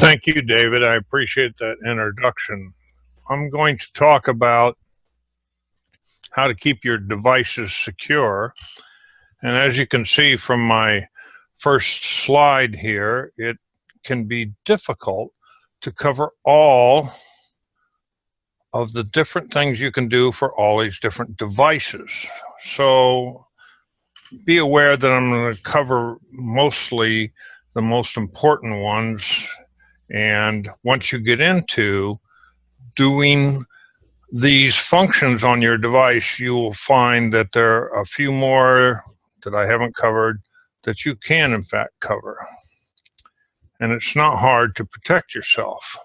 Thank you, David. I appreciate that introduction. I'm going to talk about how to keep your devices secure. And as you can see from my first slide here, it can be difficult to cover all of the different things you can do for all these different devices. So be aware that I'm going to cover mostly the most important ones. And once you get into doing these functions on your device, you will find that there are a few more that I haven't covered that you can in fact cover. And it's not hard to protect yourself.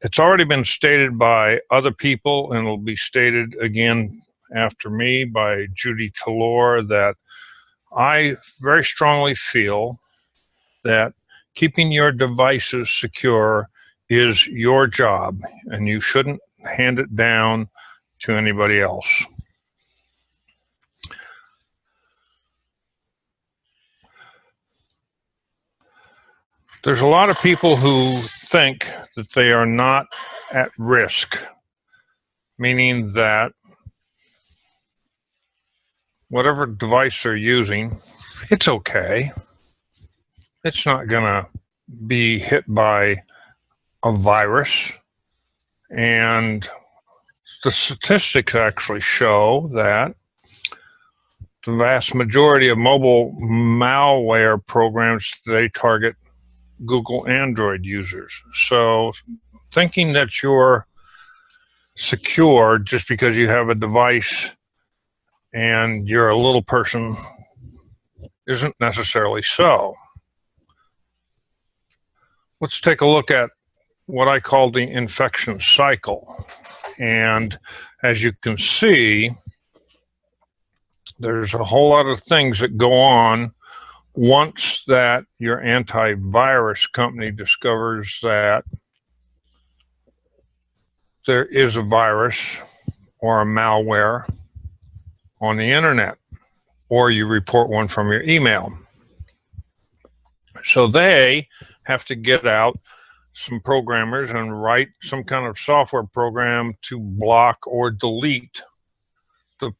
It's already been stated by other people, and it'll be stated again after me by Judy Talor, that I very strongly feel that keeping your devices secure is your job, and you shouldn't hand it down to anybody else. There's a lot of people who think that they are not at risk, meaning that whatever device they're using, it's okay. It's not going to be hit by a virus. And the statistics actually show that the vast majority of mobile malware programs today target Google Android users. So thinking that you're secure just because you have a device and you're a little person isn't necessarily so. Let's take a look at what I call the infection cycle. And as you can see, there's a whole lot of things that go on once that your antivirus company discovers that there is a virus or a malware on the internet, or you report one from your email. So they have to get out some programmers and write some kind of software program to block or delete the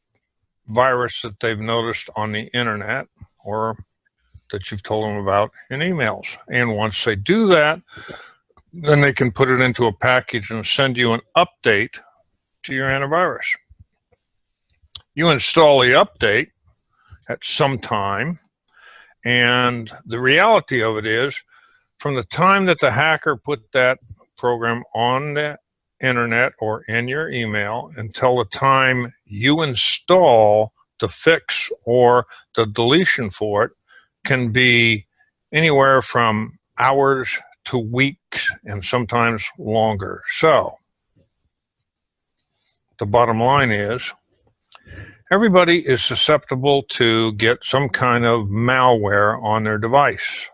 virus that they've noticed on the internet or that you've told them about in emails. And once they do that, then they can put it into a package and send you an update to your antivirus. You install the update at some time, and the reality of it is, from the time that the hacker put that program on the internet or in your email until the time you install the fix or the deletion for it can be anywhere from hours to weeks and sometimes longer. So the bottom line is everybody is susceptible to get some kind of malware on their device.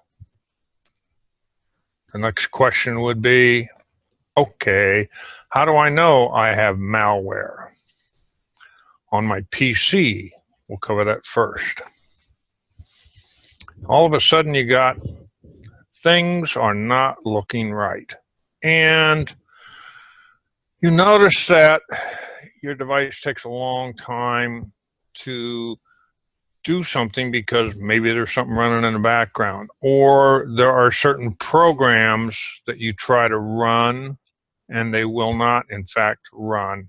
The next question would be, okay, how do I know I have malware? On my PC, we'll cover that first. All of a sudden you got things are not looking right. And you notice that your device takes a long time to do something because maybe there's something running in the background, or there are certain programs that you try to run and they will not in fact run.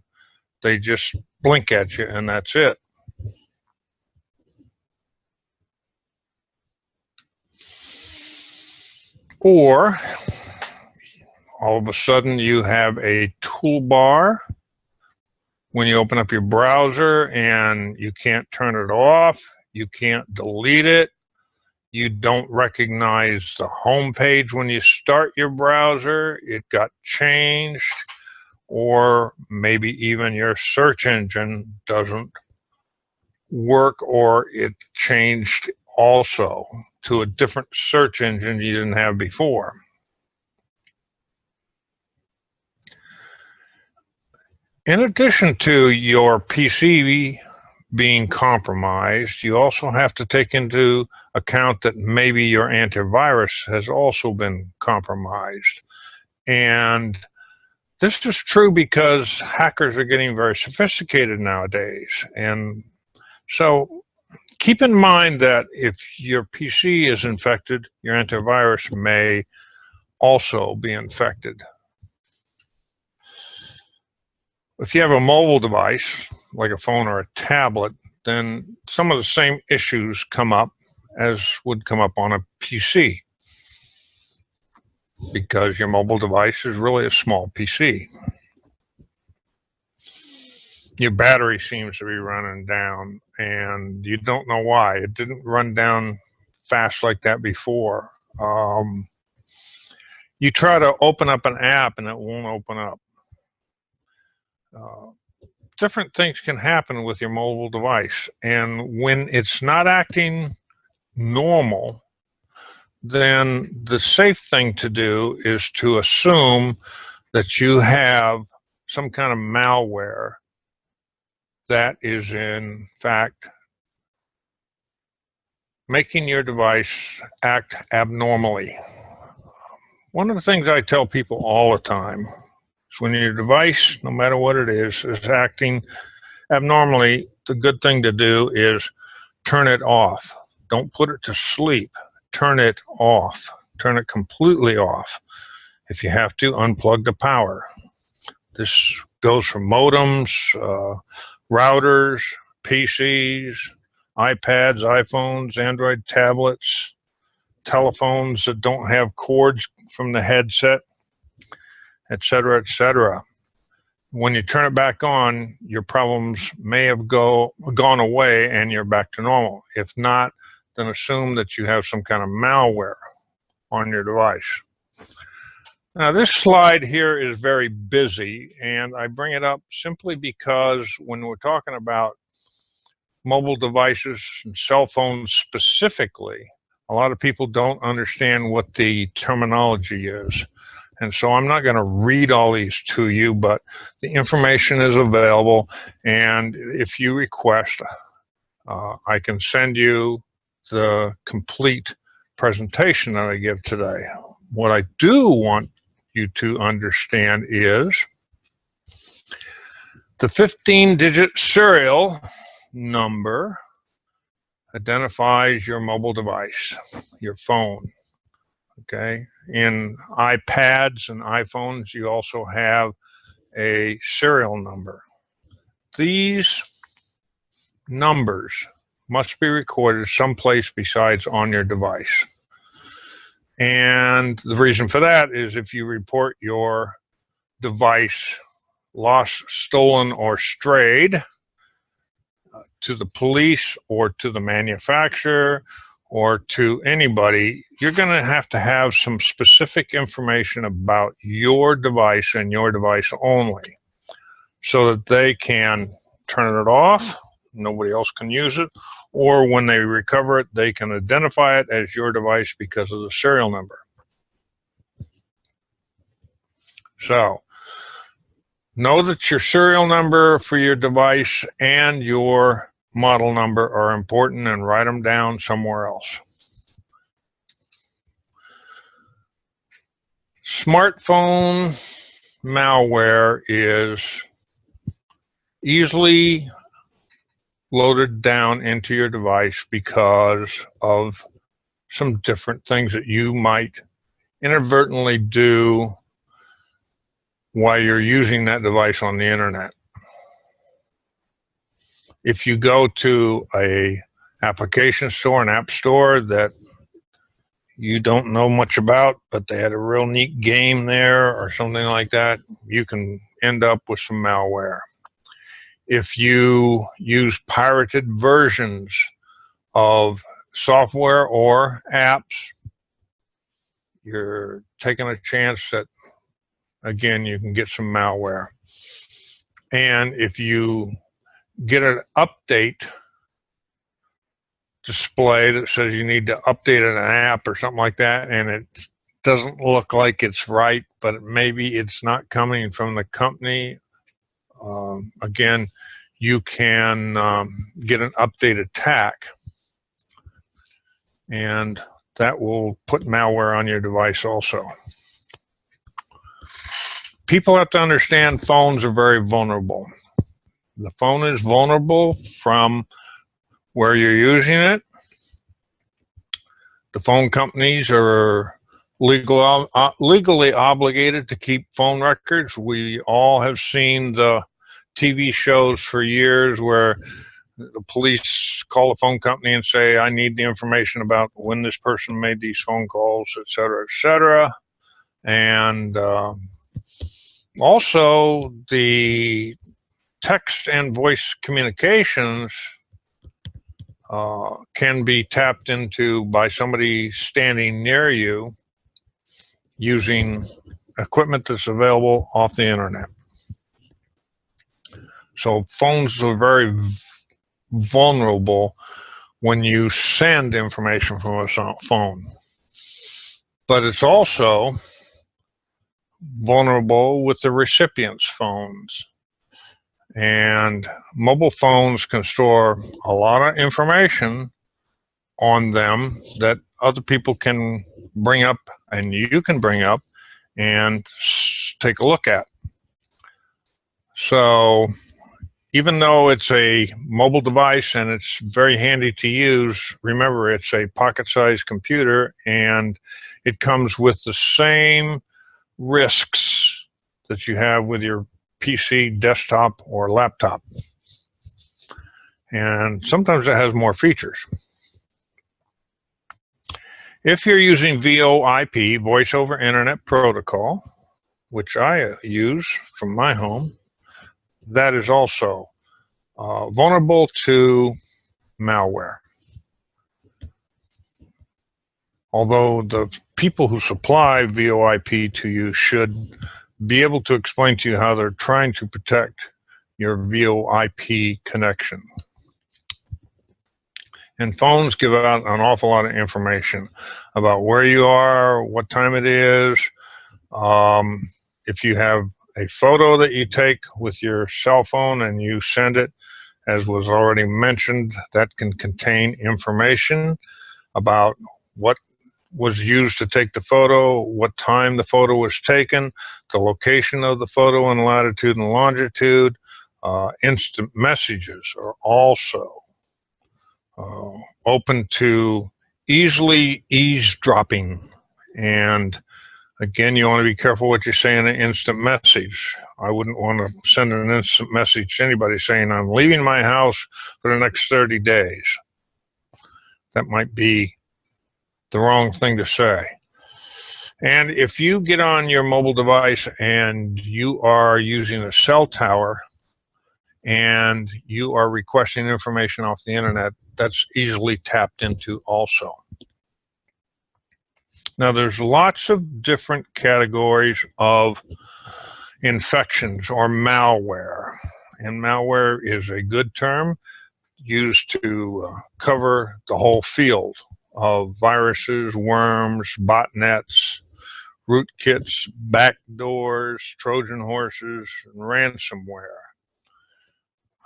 They just blink at you and that's it. Or all of a sudden you have a toolbar when you open up your browser and you can't turn it off, you can't delete it, you don't recognize the home page when you start your browser, it got changed, or maybe even your search engine doesn't work, or it changed also to a different search engine you didn't have before. In addition to your PC being compromised, you also have to take into account that maybe your antivirus has also been compromised. And this is true because hackers are getting very sophisticated nowadays. And so keep in mind that if your PC is infected, your antivirus may also be infected. If you have a mobile device, like a phone or a tablet, then some of the same issues come up as would come up on a PC, because your mobile device is really a small PC. Your battery seems to be running down, and you don't know why. It didn't run down fast like that before. You try to open up an app and it won't open up. Different things can happen with your mobile device, and when it's not acting normal, then the safe thing to do is to assume that you have some kind of malware that is in fact making your device act abnormally. One of the things I tell people all the time is when your device, no matter what it is acting abnormally, the good thing to do is turn it off. Don't put it to sleep. Turn it off. Turn it completely off. If you have to, unplug the power. This goes for modems, routers, PCs, iPads, iPhones, Android tablets, telephones that don't have cords from the headset, etc., etc. When you turn it back on, your problems may have gone away and you're back to normal. If not, then assume that you have some kind of malware on your device. Now, this slide here is very busy, and I bring it up simply because when we're talking about mobile devices and cell phones specifically, a lot of people don't understand what the terminology is. And so I'm not going to read all these to you, but the information is available, and if you request, I can send you the complete presentation that I give today. What I do want you to understand is the 15-digit serial number identifies your mobile device, your phone. Okay, in iPads and iPhones, you also have a serial number. These numbers must be recorded someplace besides on your device. And the reason for that is if you report your device lost, stolen, or strayed to the police or to the manufacturer or to anybody, you're going to have some specific information about your device and your device only, so that they can turn it off, nobody else can use it, or when they recover it, they can identify it as your device because of the serial number. So, know that your serial number for your device and your model number are important, and write them down somewhere else. Smartphone malware is easily loaded down into your device because of some different things that you might inadvertently do while you're using that device on the internet. If you go to a application store, an app store that you don't know much about, but they had a real neat game there or something like that, you can end up with some malware. If you use pirated versions of software or apps, you're taking a chance that, again, you can get some malware. And if you get an update display that says you need to update an app or something like that, and it doesn't look like it's right, but maybe it's not coming from the company, again, you can get an update attack, and that will put malware on your device also. People have to understand phones are very vulnerable. The phone is vulnerable from where you're using it. The phone companies are legally obligated to keep phone records. We all have seen the TV shows for years where the police call a phone company and say, I need the information about when this person made these phone calls, et cetera, et cetera. And also the text and voice communications can be tapped into by somebody standing near you using equipment that's available off the internet. So phones are very vulnerable when you send information from a phone. But it's also vulnerable with the recipient's phones. And mobile phones can store a lot of information on them that other people can bring up and you can bring up and take a look at. So even though it's a mobile device and it's very handy to use, remember it's a pocket-sized computer and it comes with the same risks that you have with your PC, desktop, or laptop. And sometimes it has more features. If you're using VoIP, Voice over Internet Protocol, which I use from my home, that is also vulnerable to malware. Although the people who supply VoIP to you should be able to explain to you how they're trying to protect your VoIP connection. And phones give out an awful lot of information about where you are, what time it is. If you have a photo that you take with your cell phone and you send it, as was already mentioned, that can contain information about what was used to take the photo, what time the photo was taken, the location of the photo in latitude and longitude. Instant messages are also open to easily eavesdropping. And again, you want to be careful what you say in an instant message. I wouldn't want to send an instant message to anybody saying, I'm leaving my house for the next 30 days. That might be the wrong thing to say. And if you get on your mobile device and you are using a cell tower and you are requesting information off the internet, that's easily tapped into also. Now, there's lots of different categories of infections or malware. And malware is a good term used to cover the whole field of viruses, worms, botnets, rootkits, backdoors, Trojan horses, and ransomware.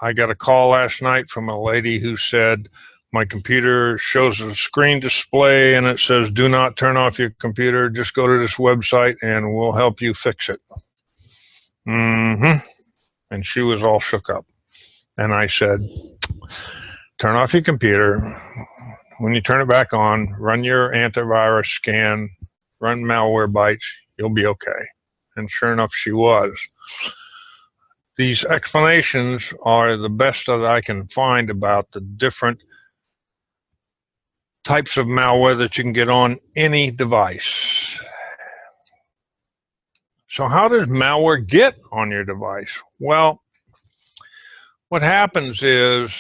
I got a call last night from a lady who said, my computer shows a screen display and it says, do not turn off your computer. Just go to this website and we'll help you fix it. And she was all shook up. And I said, turn off your computer. When you turn it back on, run your antivirus scan, run Malwarebytes, you'll be okay. And sure enough, she was. These explanations are the best that I can find about the different types of malware that you can get on any device. So how does malware get on your device? Well, what happens is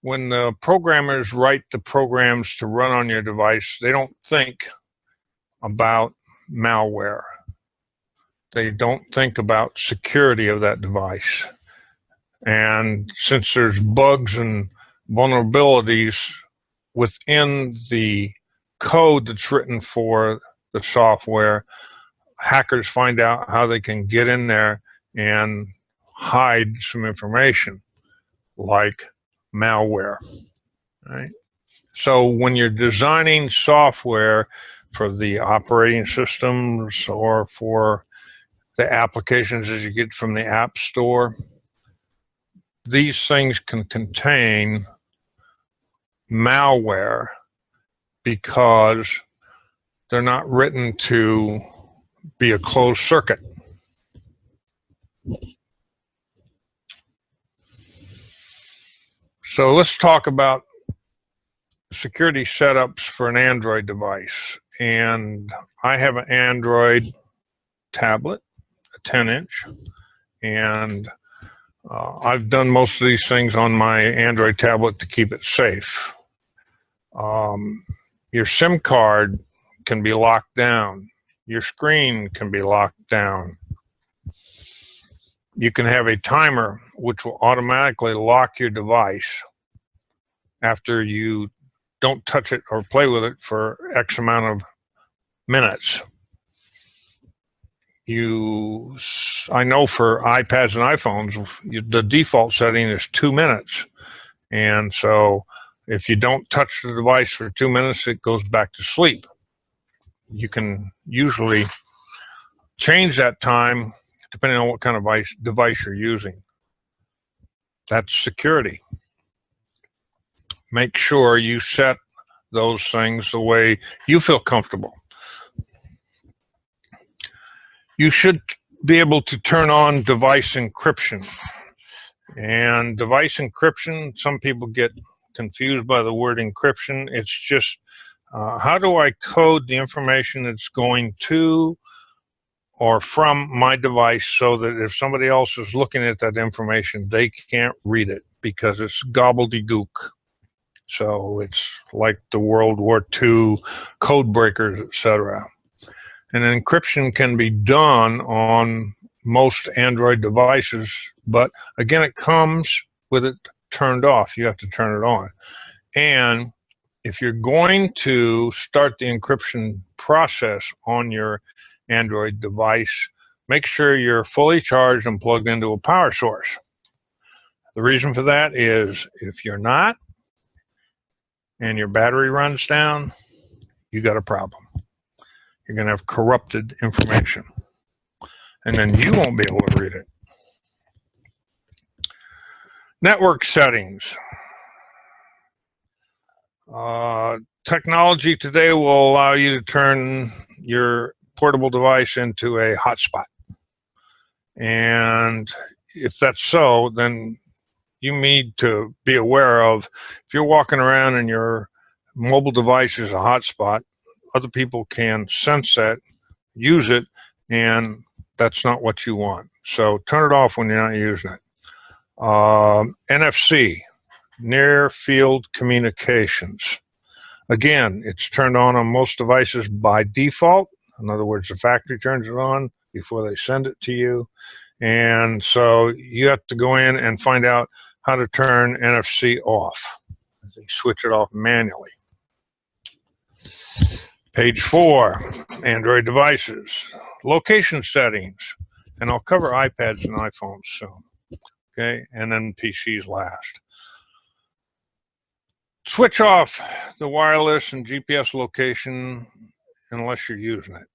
when the programmers write the programs to run on your device, they don't think about malware. They don't think about security of that device. And since there's bugs and vulnerabilities within the code that's written for the software, hackers find out how they can get in there and hide some information. like malware, right? So when you're designing software for the operating systems or for the applications as you get from the App Store, these things can contain malware because they're not written to be a closed circuit. So let's talk about security setups for an Android device. And I have an Android tablet, a 10-inch, and I've done most of these things on my Android tablet to keep it safe. Your SIM card can be locked down. Your screen can be locked down. You can have a timer which will automatically lock your device after you don't touch it or play with it for X amount of minutes. I know for iPads and iPhones, the default setting is 2 minutes. And so if you don't touch the device for 2 minutes, it goes back to sleep. You can usually change that time depending on what kind of device you're using. That's security. Make sure you set those things the way you feel comfortable. You should be able to turn on device encryption. And device encryption, some people get confused by the word encryption. It's just how do I code the information that's going to or from my device so that if somebody else is looking at that information, they can't read it because it's gobbledygook. So it's like the World War II code breakers, etc. And encryption can be done on most Android devices, but again, it comes with it turned off. You have to turn it on. And if you're going to start the encryption process on your Android device, make sure you're fully charged and plugged into a power source. The reason for that is if you're not and your battery runs down, you got a problem. You're going to have corrupted information, and then you won't be able to read it. Network settings. Technology today will allow you to turn your portable device into a hotspot. And if that's so, then you need to be aware of if you're walking around and your mobile device is a hotspot, other people can sense that, use it, and that's not what you want. So turn it off when you're not using it. NFC, near field communications. Again, it's turned on most devices by default. In other words, the factory turns it on before they send it to you. And so you have to go in and find out how to turn NFC off. You switch it off manually. Page 4, Android devices, location settings, and I'll cover iPads and iPhones soon, okay, and then PCs last. Switch off the wireless and GPS location unless you're using it,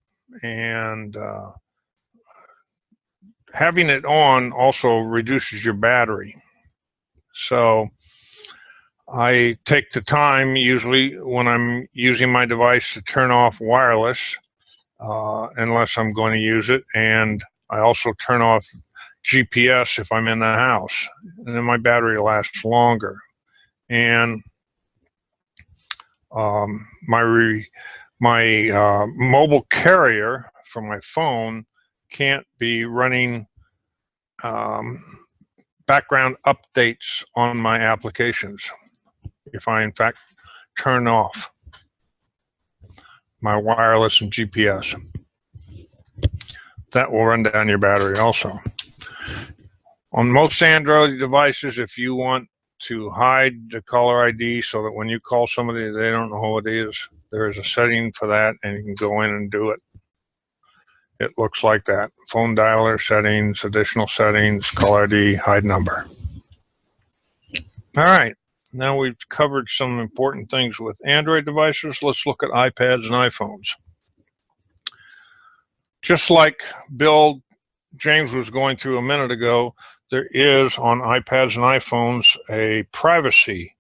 and having it on also reduces your battery. So I take the time usually when I'm using my device to turn off wireless unless I'm going to use it, and I also turn off GPS if I'm in the house, and then my battery lasts longer. And my mobile carrier for my phone can't be running background updates on my applications if I in fact turn off my wireless and GPS. That will run down your battery also. On most Android devices, if you want to hide the caller ID so that when you call somebody they don't know who it is, there is a setting for that, and you can go in and do it. It looks like that. Phone dialer settings, additional settings, caller ID, hide number. All right, now we've covered some important things with Android devices. Let's look at iPads and iPhones. Just like James was going through a minute ago, there is on iPads and iPhones a privacy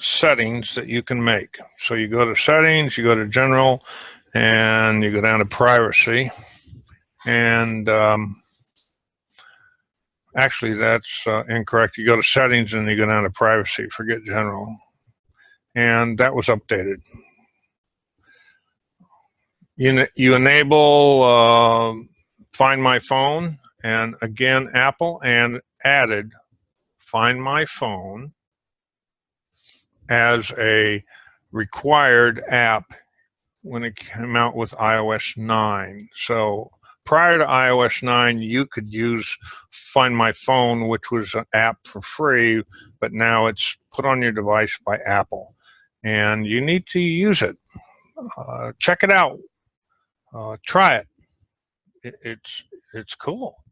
settings that you can make. So you go to settings, you go to general, and you go down to privacy. And actually, that's incorrect. You go to settings and you go down to privacy. Forget general. And that was updated. You enable Find My Phone, and again, Apple and added Find My Phone as a required app when it came out with iOS 9. So prior to iOS 9, you could use Find My Phone, which was an app for free, but now it's put on your device by Apple. And you need to use it. Check it out. Try it. It's cool.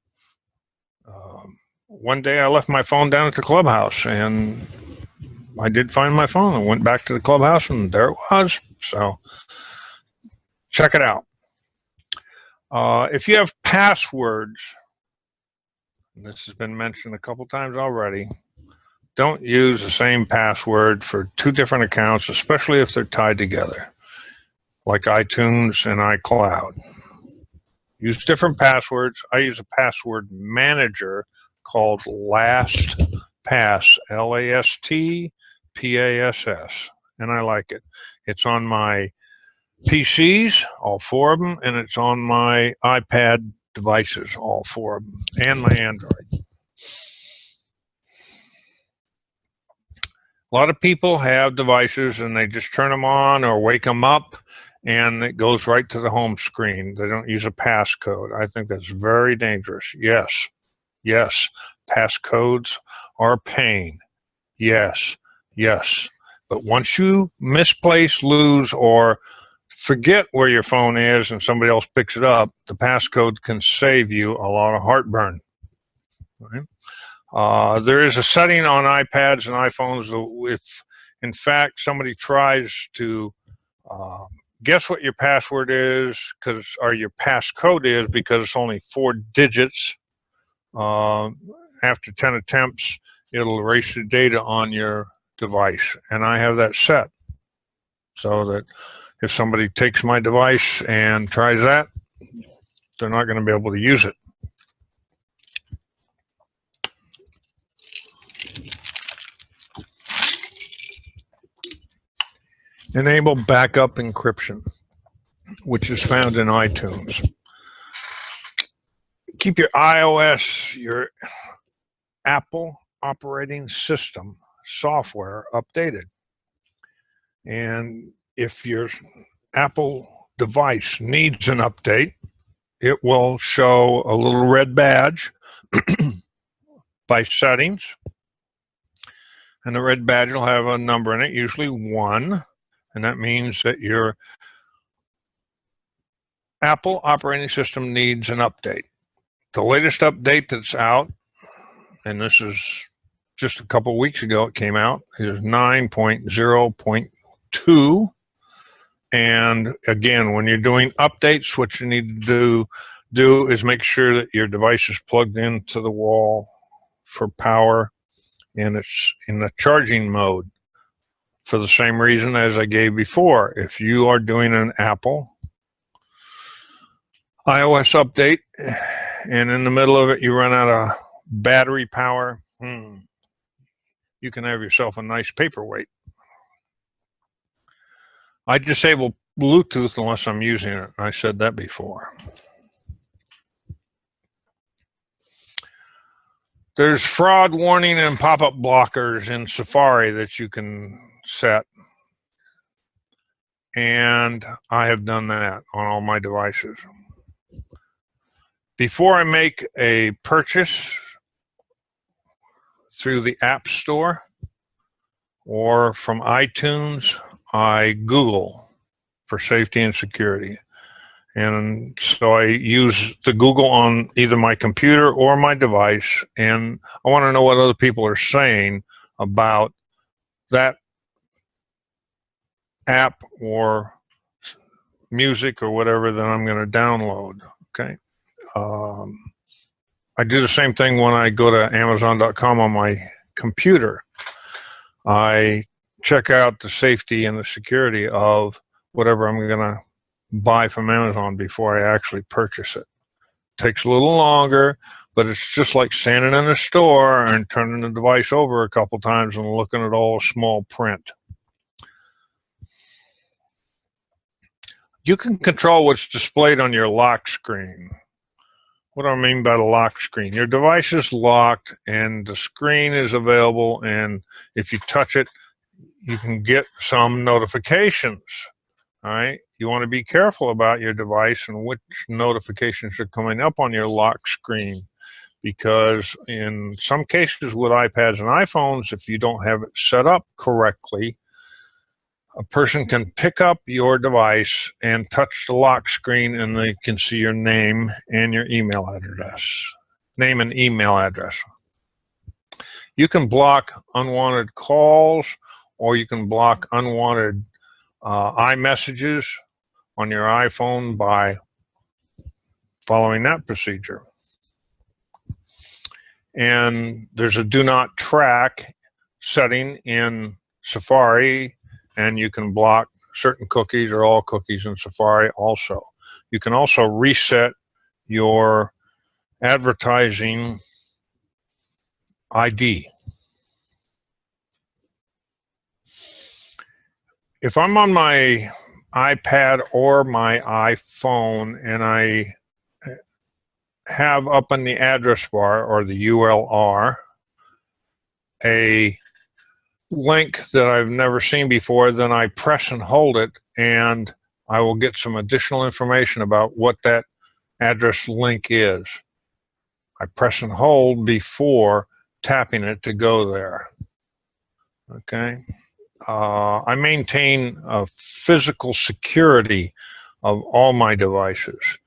One day I left my phone down at the clubhouse, and I did find my phone. I went back to the clubhouse, and there it was. So check it out. If you have passwords, and this has been mentioned a couple times already, don't use the same password for two different accounts, especially if they're tied together, like iTunes and iCloud. Use different passwords. I use a password manager called LastPass, LASTPASS, and I like it. It's on my PCs, all four of them, and it's on my iPad devices, all four of them, and my Android. A lot of people have devices and they just turn them on or wake them up, and it goes right to the home screen. They don't use a passcode. I think that's very dangerous. Yes, passcodes are a pain. Yes. But once you misplace, lose, or forget where your phone is and somebody else picks it up, the passcode can save you a lot of heartburn. Right? There is a setting on iPads and iPhones if, in fact, somebody tries to guess what your password is, or your passcode is, because it's only 4 digits. After 10 attempts, it'll erase the data on your device, and I have that set so that if somebody takes my device and tries that, they're not going to be able to use it. Enable backup encryption, which is found in iTunes. Keep your iOS, your Apple operating system software updated. And if your Apple device needs an update, it will show a little red badge by settings. And the red badge will have a number in it, usually 1. And that means that your Apple operating system needs an update. The latest update that's out, and this is just a couple of weeks ago it came out, is 9.0.2. And again, when you're doing updates, what you need to do is make sure that your device is plugged into the wall for power, and it's in the charging mode. For the same reason as I gave before, if you are doing an Apple iOS update and in the middle of it you run out of battery power, you can have yourself a nice paperweight. I disable Bluetooth unless I'm using it. I said that before. There's fraud warning and pop-up blockers in Safari that you can set. And I have done that on all my devices. Before I make a purchase through the App Store or from iTunes, I Google for safety and security. And so I use the Google on either my computer or my device, and I want to know what other people are saying about that app or music or whatever that I'm going to download. Okay. I do the same thing when I go to Amazon.com on my computer. I check out the safety and the security of whatever I'm going to buy from Amazon before I actually purchase it. Takes a little longer, but it's just like standing in a store and turning the device over a couple times and looking at all small print. You can control what's displayed on your lock screen. What do I mean by the lock screen? Your device is locked and the screen is available, and if you touch it, you can get some notifications. All right, you want to be careful about your device and which notifications are coming up on your lock screen, because in some cases with iPads and iPhones, if you don't have it set up correctly, a person can pick up your device and touch the lock screen, and they can see your name and your email address. Name and email address. You can block unwanted calls, or you can block unwanted iMessages on your iPhone by following that procedure. And there's a do not track setting in Safari, and you can block certain cookies or all cookies in Safari also. You can also reset your advertising ID. If I'm on my iPad or my iPhone and I have up in the address bar or the URL a link that I've never seen before, then I press and hold it, and I will get some additional information about what that address link is. I press and hold before tapping it to go there. Okay. I maintain a physical security of all my devices.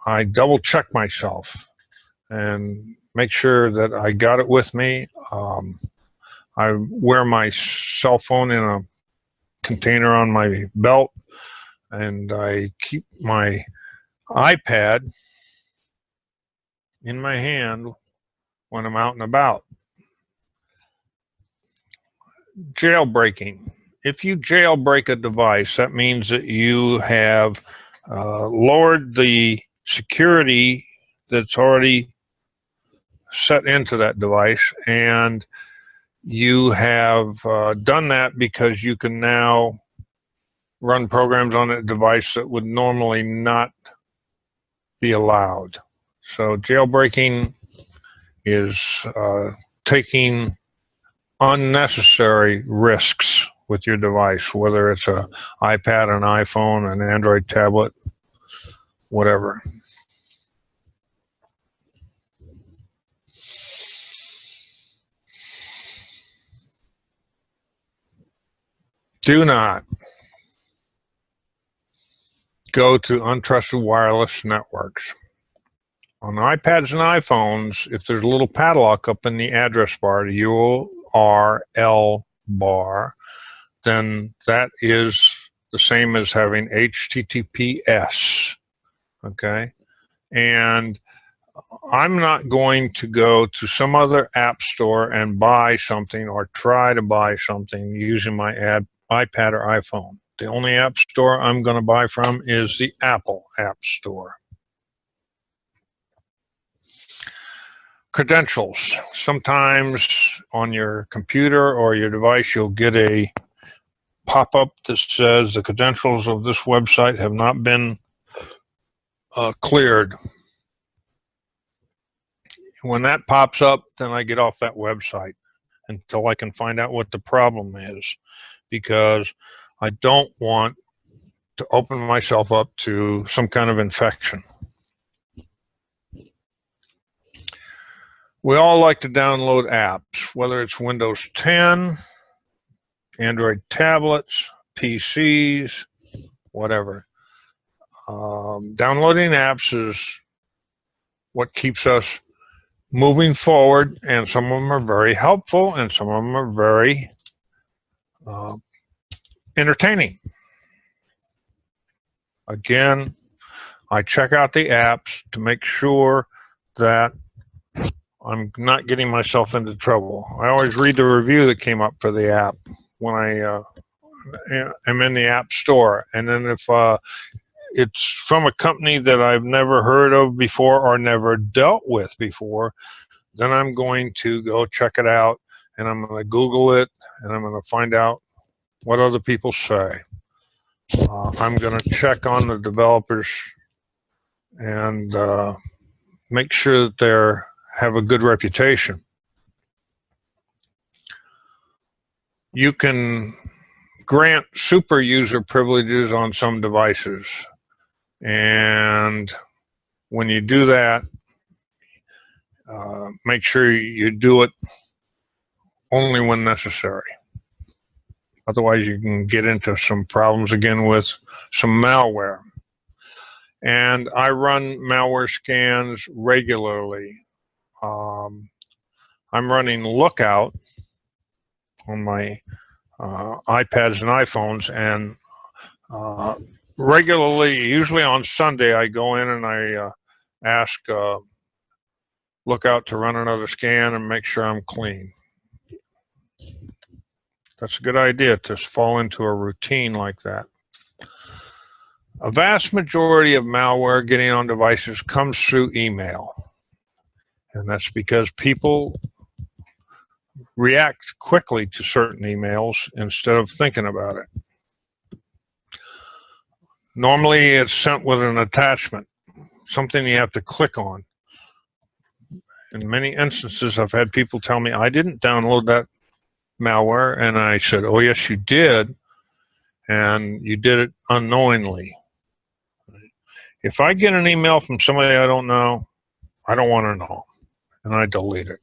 I double check myself and make sure that I got it with me. I wear my cell phone in a container on my belt, and I keep my iPad in my hand when I'm out and about. Jailbreaking. If you jailbreak a device, that means that you have lowered the security that's already set into that device, and you have done that because you can now run programs on that device that would normally not be allowed. So jailbreaking is taking unnecessary risks with your device, whether it's an iPad, an iPhone, an Android tablet, whatever. Do not go to untrusted wireless networks. On iPads and iPhones, if there's a little padlock up in the address bar, the URL bar, then that is the same as having HTTPS, okay? And I'm not going to go to some other app store and buy something or try to buy something using my iPad or iPhone. The only app store I'm going to buy from is the Apple App Store. Credentials. Sometimes on your computer or your device, you'll get a pop-up that says the credentials of this website have not been cleared. When that pops up, then I get off that website until I can find out what the problem is, because I don't want to open myself up to some kind of infection. We all like to download apps, whether it's Windows 10, Android tablets, PCs, whatever. Downloading apps is what keeps us moving forward, and some of them are very helpful and some of them are very entertaining. Again, I check out the apps to make sure that I'm not getting myself into trouble. I always read the review that came up for the app when I am in the app store. And then if it's from a company that I've never heard of before or never dealt with before, then I'm going to go check it out, and I'm going to Google it, and I'm going to find out what other people say. I'm going to check on the developers and make sure that they have a good reputation. You can grant super user privileges on some devices, and when you do that, make sure you do it only when necessary. Otherwise, you can get into some problems again with some malware. And I run malware scans regularly. I'm running Lookout on my iPads and iPhones, and regularly, usually on Sunday, I go in and I ask Lookout to run another scan and make sure I'm clean. That's a good idea, to fall into a routine like that. A vast majority of malware getting on devices comes through email. And that's because people react quickly to certain emails instead of thinking about it. Normally, it's sent with an attachment, something you have to click on. In many instances, I've had people tell me, I didn't download that malware, and I said, oh yes you did, and you did it unknowingly. If I get an email from somebody I don't know, I don't want to know, and I delete it.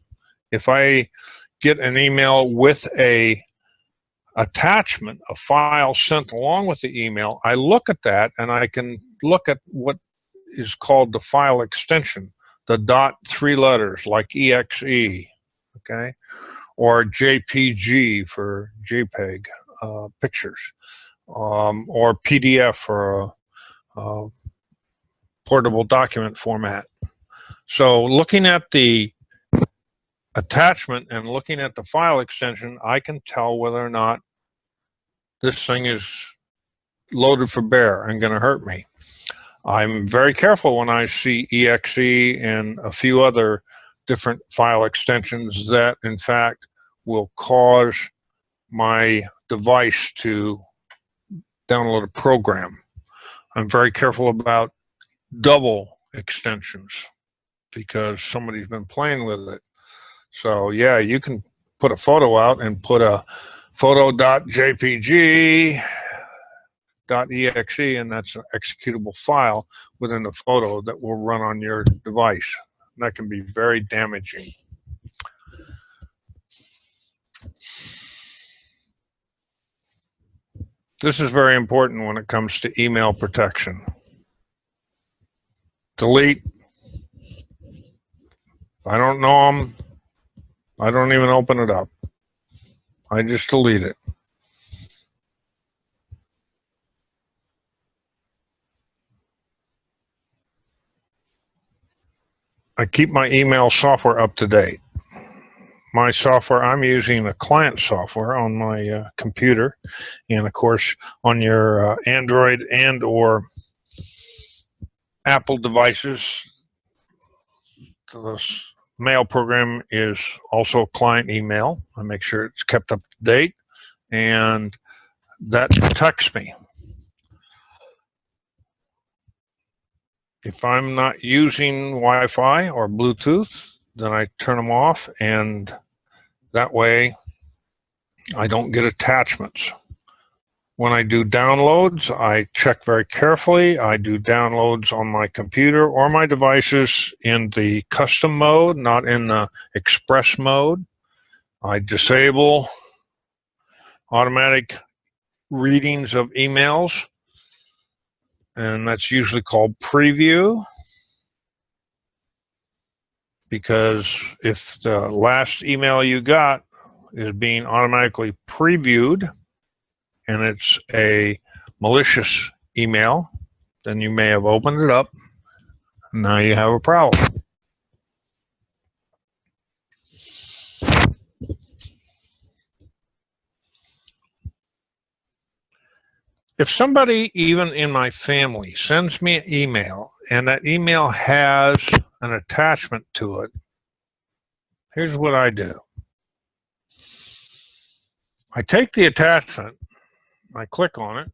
If I get an email with a attachment, a file sent along with the email, I look at that, and I can look at what is called the file extension, the dot 3 letters like exe, okay, or JPG for JPEG pictures, or PDF for a portable document format. So looking at the attachment and looking at the file extension, I can tell whether or not this thing is loaded for bear and going to hurt me. I'm very careful when I see exe and a few other different file extensions that in fact will cause my device to download a program. I'm very careful about double extensions because somebody's been playing with it. So yeah, you can put a photo out and put a photo.jpg.exe, and that's an executable file within the photo that will run on your device. And that can be very damaging. This is very important when it comes to email protection. Delete. If I don't know them, I don't even open it up. I just delete it. I keep my email software up to date. My software, I'm using a client software on my computer, and of course on your Android and or Apple devices, the mail program is also client email. I make sure it's kept up to date, and that protects me. If I'm not using Wi-Fi or Bluetooth, then I turn them off, and that way I don't get attachments. When I do downloads, I check very carefully. I do downloads on my computer or my devices in the custom mode, not in the express mode. I disable automatic readings of emails. and that's usually called preview, because if the last email you got is being automatically previewed and it's a malicious email, then you may have opened it up. Now you have a problem. If somebody, even in my family, sends me an email and that email has an attachment to it, here's what I do. I take the attachment, I click on it,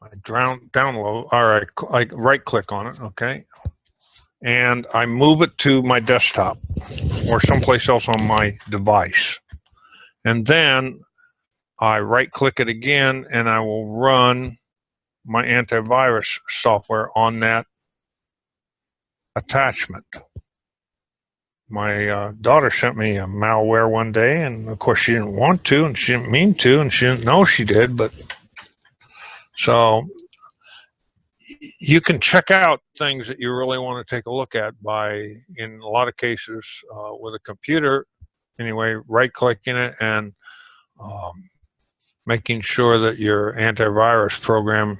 I download, or I right click on it, okay, and I move it to my desktop or someplace else on my device. And then I right click it again and I will run my antivirus software on that attachment. My daughter sent me a malware one day, and of course she didn't want to, and she didn't mean to, and she didn't know she did, but so you can check out things that you really want to take a look at by, in a lot of cases, with a computer, anyway, right-clicking it and making sure that your antivirus program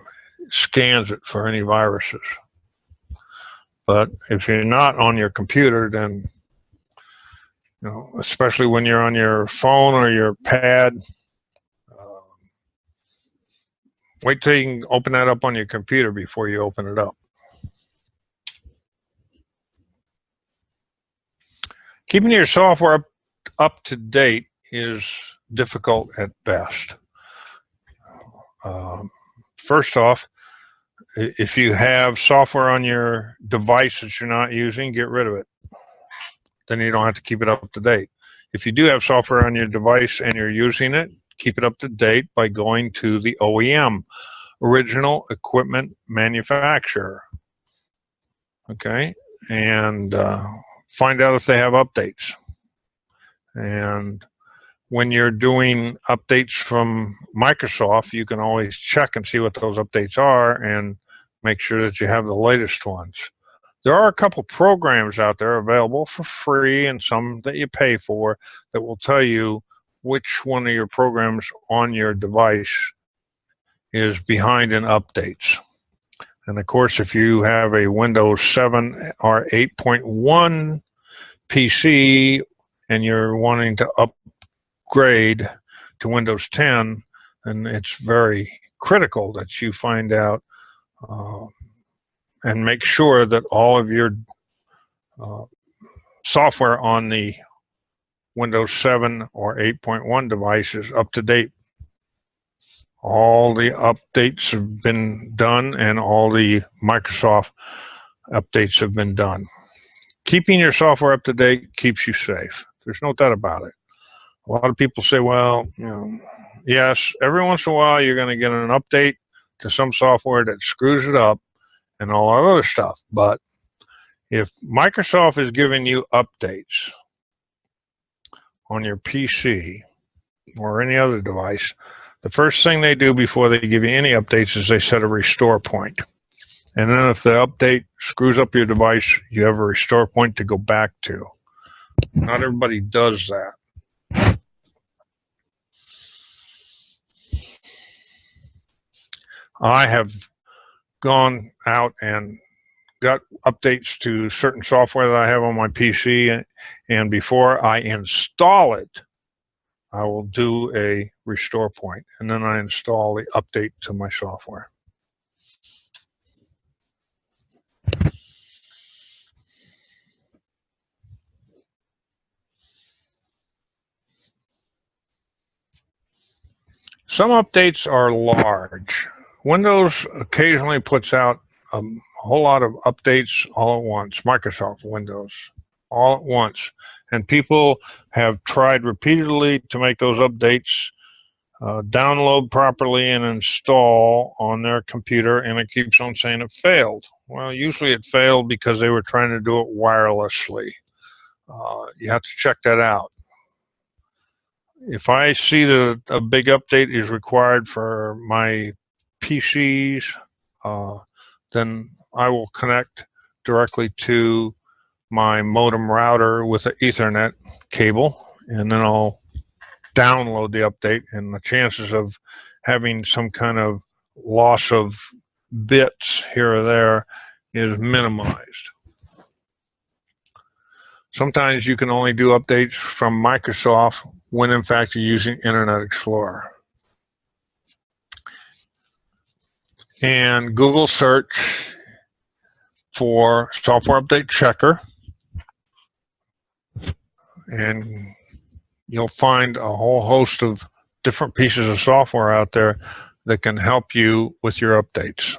scans it for any viruses. But if you're not on your computer, then, you know, especially when you're on your phone or your pad, wait till you can open that up on your computer before you open it up. Keeping your software up to date is difficult at best. First off, if you have software on your device that you're not using, get rid of it. Then you don't have to keep it up to date. If you do have software on your device and you're using it, keep it up to date by going to the OEM, original equipment manufacturer. Okay, and find out if they have updates. And when you're doing updates from Microsoft, you can always check and see what those updates are and make sure that you have the latest ones. There are a couple programs out there available for free and some that you pay for that will tell you which one of your programs on your device is behind in updates. And of course, if you have a Windows 7 or 8.1 PC and you're wanting to upgrade to Windows 10, then it's very critical that you find out and make sure that all of your software on the Windows 7 or 8.1 device is up to date. All the updates have been done and all the Microsoft updates have been done. Keeping your software up to date keeps you safe. There's no doubt about it. A lot of people say, well, you know, yes, every once in a while you're going to get an update to some software that screws it up and all that other stuff. But if Microsoft is giving you updates on your PC or any other device, the first thing they do before they give you any updates is they set a restore point. And then if the update screws up your device, you have a restore point to go back to. Not everybody does that. I have gone out and got updates to certain software that I have on my PC, and before I install it, I will do a restore point, and then I install the update to my software. Some updates are large. Windows occasionally puts out a whole lot of updates all at once, Microsoft Windows, all at once. And people have tried repeatedly to make those updates download properly and install on their computer, and it keeps on saying it failed. Well, usually it failed because they were trying to do it wirelessly. You have to check that out. If I see that a big update is required for my PCs, then I will connect directly to my modem router with an Ethernet cable, and then I'll download the update, and the chances of having some kind of loss of bits here or there is minimized. Sometimes you can only do updates from Microsoft when in fact you're using Internet Explorer. And Google search for software update checker, and you'll find a whole host of different pieces of software out there that can help you with your updates.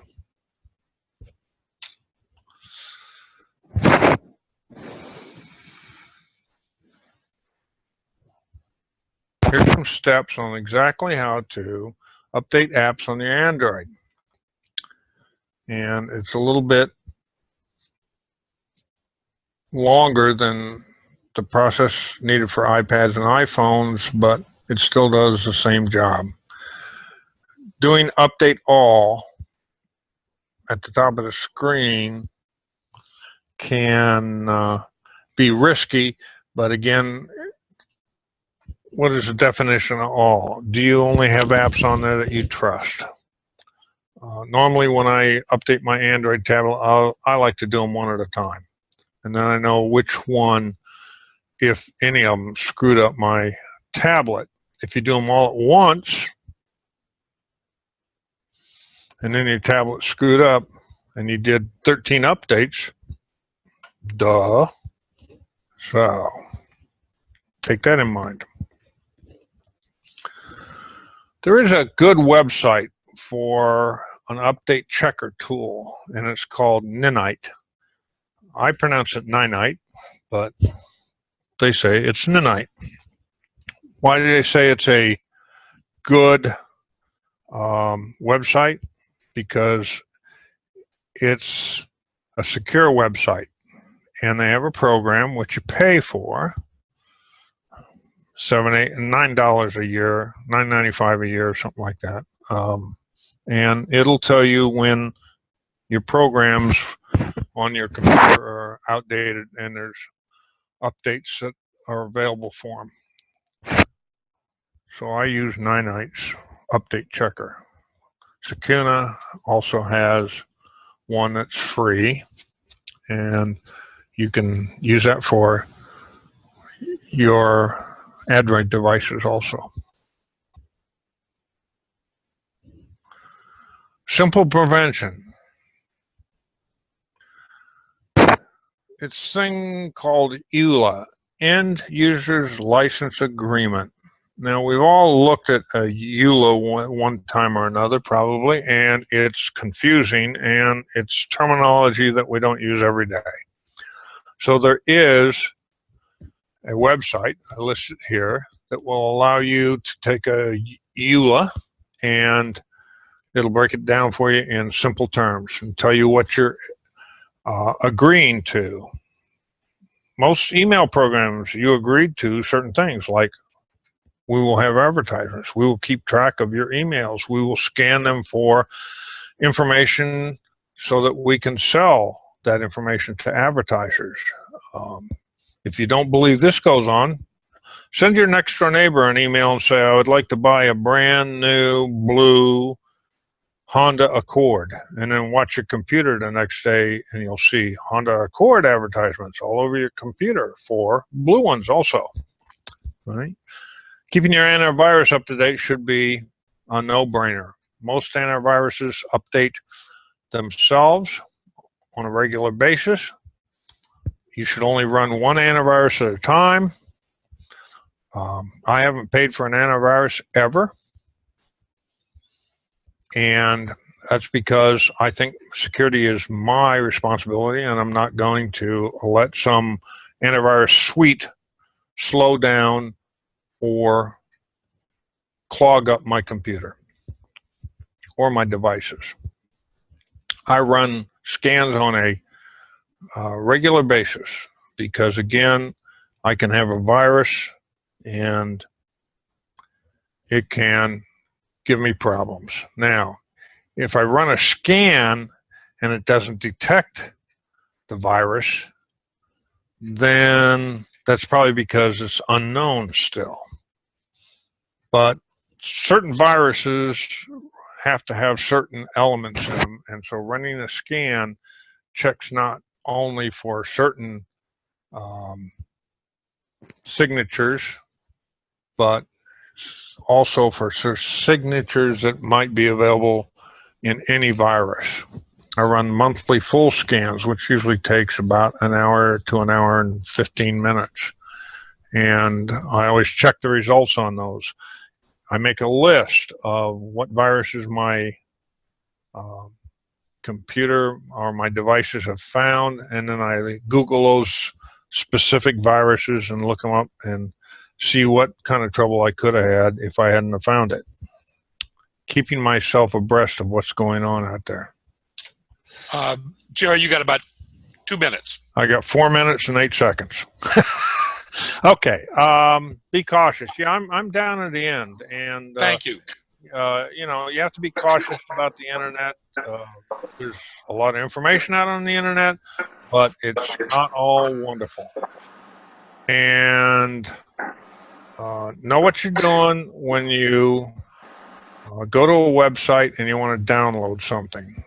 Here's some steps on exactly how to update apps on your Android. And it's a little bit longer than the process needed for iPads and iPhones, but it still does the same job. Doing update all at the top of the screen can be risky, but again, what is the definition of all? Do you only have apps on there that you trust? Normally when I update my Android tablet, I like to do them one at a time. And then I know which one, if any of them, screwed up my tablet. If you do them all at once, and then your tablet screwed up, and you did 13 updates, duh. So, take that in mind. There is a good website for an update checker tool, and it's called Ninite. I pronounce it Ninite, but they say it's Ninite. Why do they say it's a good website? Because it's a secure website, and they have a program which you pay for $7, $8, and $9 a year, $9.95 a year, something like that. And it'll tell you when your programs on your computer are outdated and there's updates that are available for them. So I use Ninite's update checker. Sakuna also has one that's free, and you can use that for your Android devices also. Simple prevention. It's a thing called ELEA, End Users License Agreement. Now, we've all looked at a ELEA one time or another, probably, and it's confusing, and it's terminology that we don't use every day. So there is a website, I listed here, that will allow you to take a ELEA, and it'll break it down for you in simple terms and tell you what you're agreeing to. Most email programs, you agreed to certain things, like we will have advertisements, we will keep track of your emails, we will scan them for information so that we can sell that information to advertisers. If you don't believe this goes on, send your next door neighbor an email and say, I would like to buy a brand new blue Honda Accord, and then watch your computer the next day and you'll see Honda Accord advertisements all over your computer for blue ones also. Right? Keeping your antivirus up to date should be a no-brainer. Most antiviruses update themselves on a regular basis. You should only run one antivirus at a time. I haven't paid for an antivirus ever. And that's because I think security is my responsibility, and I'm not going to let some antivirus suite slow down or clog up my computer or my devices. I run scans on a regular basis because, again, I can have a virus and it can give me problems. Now, If I run a scan and it doesn't detect the virus, then that's probably because it's unknown still. But certain viruses have to have certain elements in them, and so running a scan checks not only for certain signatures, but also for signatures that might be available in any virus. I run monthly full scans, which usually takes about an hour to an hour and 15 minutes. And I always check the results on those. I make a list of what viruses my computer or my devices have found, and then I Google those specific viruses and look them up and see what kind of trouble I could have had if I hadn't have found it. Keeping myself abreast of what's going on out there. Jere, you got about 2 minutes. I got 4 minutes and 8 seconds. Okay. Be cautious. Yeah, I'm down at the end, and thank you. You have to be cautious about the internet. There's a lot of information out on the internet, but it's not all wonderful. And know what you're doing when you go to a website and you want to download something.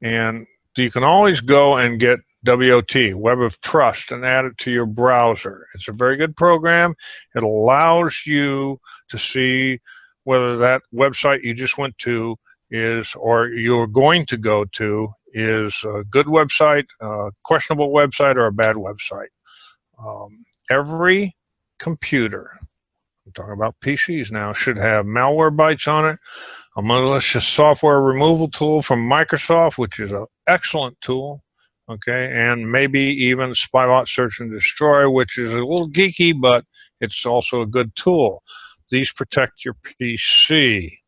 And you can always go and get WOT, Web of Trust, and add it to your browser. It's a very good program. It allows you to see whether that website you just went to is, or you're going to go to, is a good website, a questionable website, or a bad website. Every computer, I'm talking about PCs now, should have malware bytes on it, a malicious software removal tool from Microsoft, which is an excellent tool, okay, and maybe even Spybot Search and Destroy, which is a little geeky, but it's also a good tool. These protect your PC.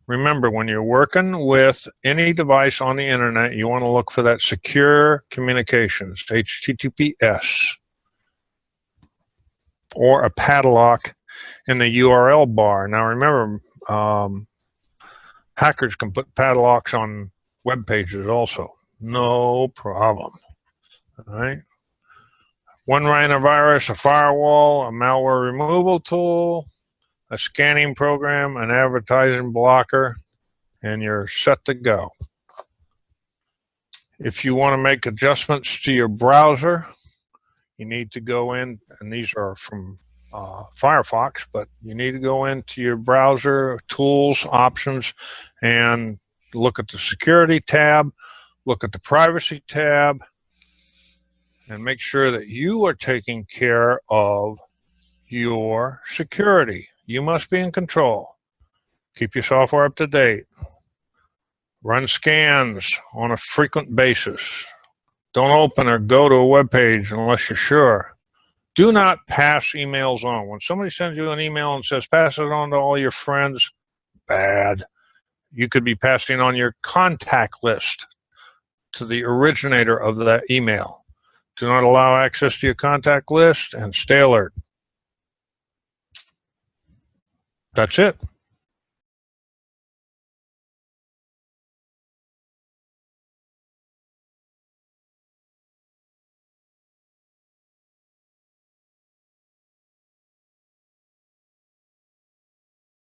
Remember, when you're working with any device on the internet, you want to look for that secure communications, HTTPS, or a padlock in the URL bar. Now remember, hackers can put padlocks on web pages also. No problem. All right. One rhinovirus, a firewall, a malware removal tool, a scanning program, an advertising blocker, and you're set to go. If you want to make adjustments to your browser, you need to go in, and these are from Firefox, but you need to go into your browser, tools, options, and look at the security tab, look at the privacy tab, and make sure that you are taking care of your security. You must be in control. Keep your software up to date. Run scans on a frequent basis. Don't open or go to a web page unless you're sure. Do not pass emails on. When somebody sends you an email and says, pass it on to all your friends, bad. You could be passing on your contact list to the originator of that email. Do not allow access to your contact list, and stay alert. That's it.